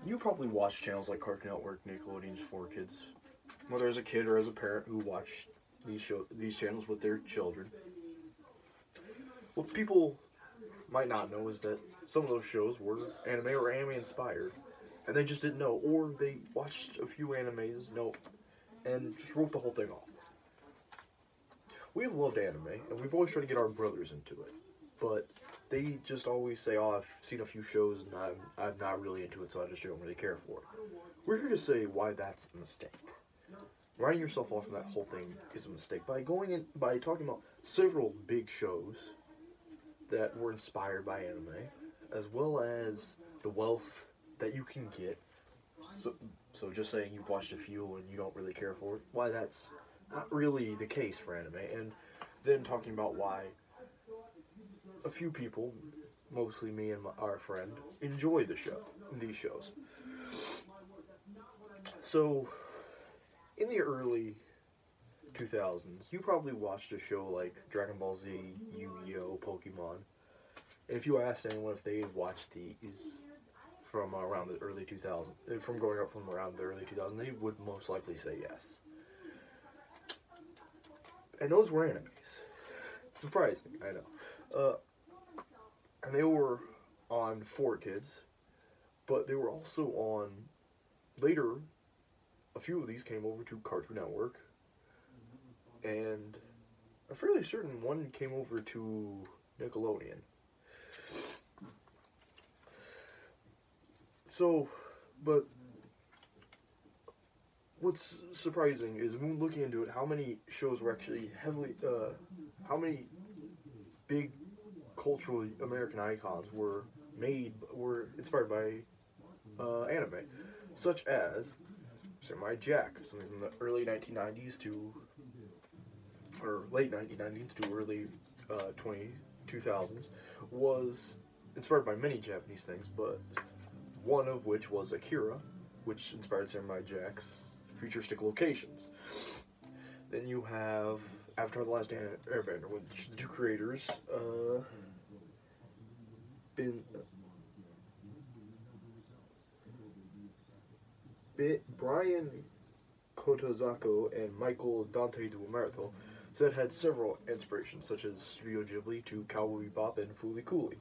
You probably watch channels like Cartoon Network, Nickelodeon's for kids, whether as a kid or as a parent who watched these channels with their children. What people might not know is that some of those shows were anime or anime inspired, and they just didn't know, or they watched a few animes, and just wrote the whole thing off. We've loved anime, and we've always tried to get our brothers into it, but they just always say, "Oh, I've seen a few shows, and I'm not really into it, so I just don't really care for it." We're here to say why that's a mistake. Writing yourself off from that whole thing is a mistake by talking about several big shows that were inspired by anime, as well as the wealth that you can get. So just saying you've watched a few and you don't really care for it, why that's not really the case for anime, and then talking about why a few people, mostly me and our friend, enjoy these shows. So, in the early 2000s, you probably watched a show like Dragon Ball Z, Yu-Gi-Oh, Pokemon, and if you asked anyone if they had watched these from around the early 2000s, from growing up from around the early 2000s, they would most likely say yes. And those were animes. Surprising, I know. And they were on 4Kids, but they were also on, later, a few of these came over to Cartoon Network, and I'm fairly certain one came over to Nickelodeon. So, but what's surprising is when looking into it, how many shows were actually how many big cultural American icons were inspired by anime, such as Samurai Jack, something from the early 1990s or late 1990s to early 2000s, was inspired by many Japanese things, but one of which was Akira, which inspired Samurai Jack's futuristic locations. Then you have Avatar: The Last Airbender, which the two creators, Brian Kotazako and Michael Dante Dumerto, said had several inspirations, such as Studio Ghibli to Cowboy Bebop and Foolie Cooley.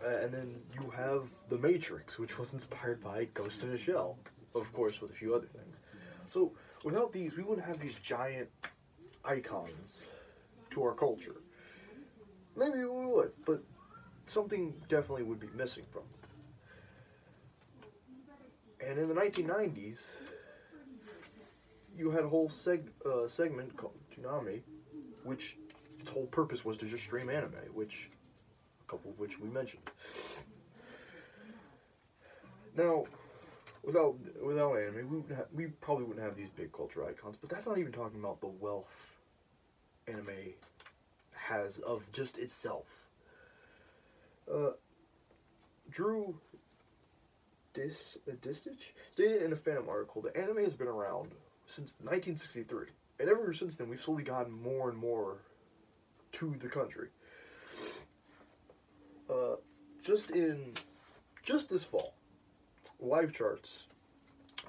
And then you have The Matrix, which was inspired by Ghost in a Shell, of course, with a few other things. So, without these, we wouldn't have these giant icons to our culture. Maybe we would, but something definitely would be missing from them. And in the 1990s, you had a whole segment called Toonami, which its whole purpose was to just stream anime, which a couple of which we mentioned. Now, without anime, we probably wouldn't have these big culture icons, but that's not even talking about the wealth anime has of just itself. Drew Distich stated in a Phantom article that anime has been around since 1963, and ever since then we've slowly gotten more and more to the country. Just this fall, Live Charts,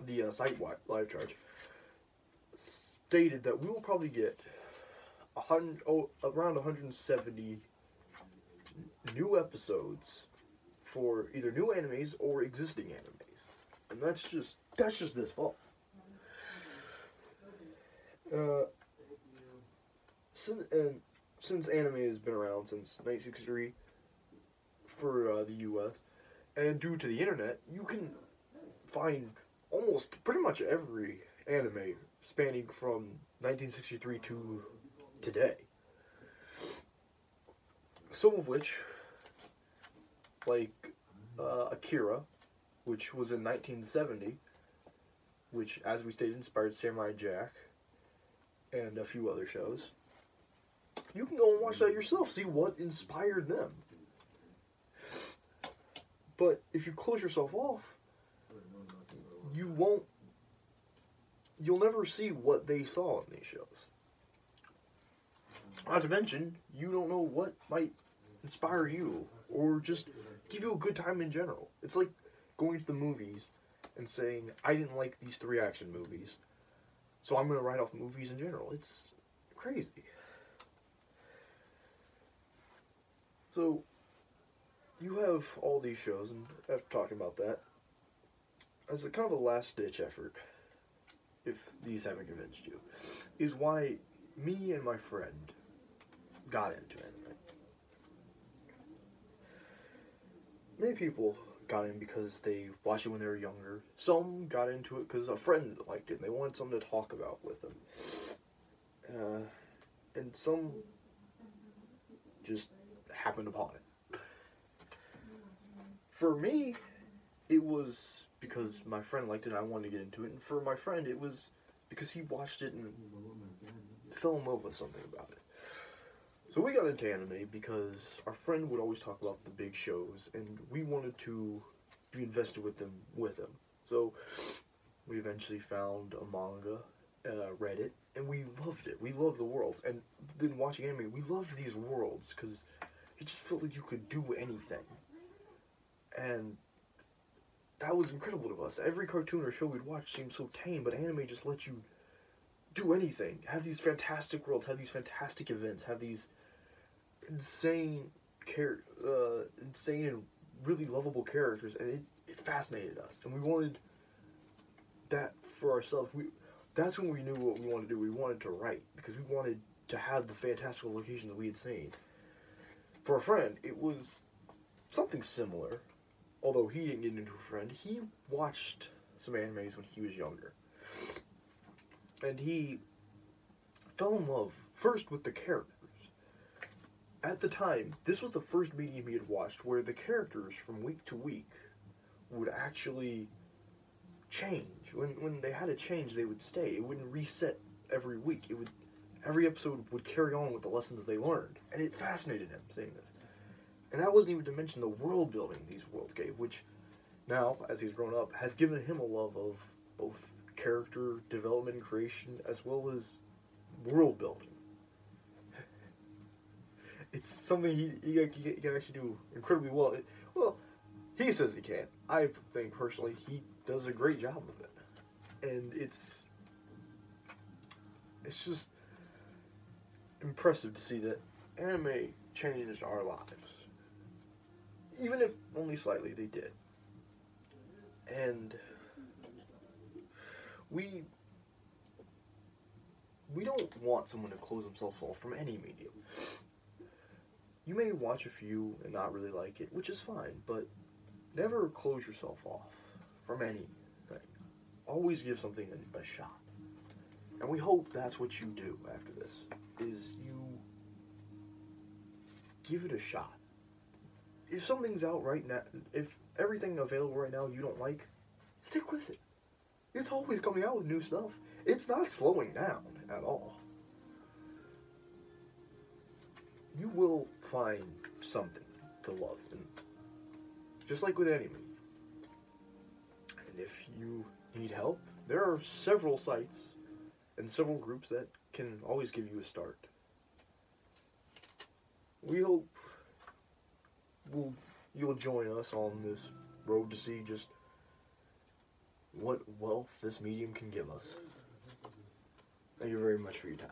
the site Live Charts, stated that we will probably get around 170 new episodes for either new animes or existing animes, and that's just this fall. Since anime has been around since 1963 for the U.S., and due to the internet, you can find almost pretty much every anime spanning from 1963 to today. Some of which, like Akira, which was in 1970, which, as we stated, inspired Samurai Jack and a few other shows. You can go and watch that yourself, see what inspired them. But if you close yourself off, you'll never see what they saw in these shows. Not to mention, you don't know what might inspire you, or just give you a good time in general. It's like going to the movies and saying, I didn't like these 3 action movies, so I'm going to write off movies in general. It's crazy. So, you have all these shows, and after talking about that, as a kind of a last-ditch effort, if these haven't convinced you, is why me and my friend got into anime. Many people got in because they watched it when they were younger. Some got into it because a friend liked it and they wanted something to talk about with them. And some just happened upon it. For me, it was because my friend liked it and I wanted to get into it. And for my friend, it was because he watched it and fell in love with something about it. So we got into anime because our friend would always talk about the big shows, and we wanted to be invested with them So we eventually found a manga, read it, and we loved it. We loved the worlds, and then watching anime, we loved these worlds because it just felt like you could do anything, and that was incredible to us. Every cartoon or show we'd watch seemed so tame, but anime just lets you do anything. Have these fantastic worlds, have these fantastic events, have these insane and really lovable characters, and it fascinated us, and we wanted that for ourselves. That's when we knew what we wanted to do. We wanted to write because we wanted to have the fantastical locations that we had seen. For a friend, it was something similar, although he didn't get into a friend. He watched some animes when he was younger, and he fell in love first with the characters. At the time, this was the first medium he had watched where the characters from week to week would actually change. When they had to change, they would stay. It wouldn't reset every week. Every episode would carry on with the lessons they learned. And it fascinated him seeing this. And that wasn't even to mention the world building these worlds gave, which now, as he's grown up, has given him a love of both character development and creation as well as world building. It's something he can actually do incredibly well. Well, he says he can. I think, personally, he does a great job of it. And it's just impressive to see that anime changed our lives. Even if only slightly, they did. And we don't want someone to close themselves off from any medium. You may watch a few and not really like it, which is fine, but never close yourself off from anything. Always give something a shot. And we hope that's what you do after this, is you give it a shot. If something's out right now, if everything available right now you don't like, stick with it. It's always coming out with new stuff. It's not slowing down at all. You will find something to love, and just like with anime. And if you need help, there are several sites and several groups that can always give you a start. We hope you'll join us on this road to see just what wealth this medium can give us. Thank you very much for your time.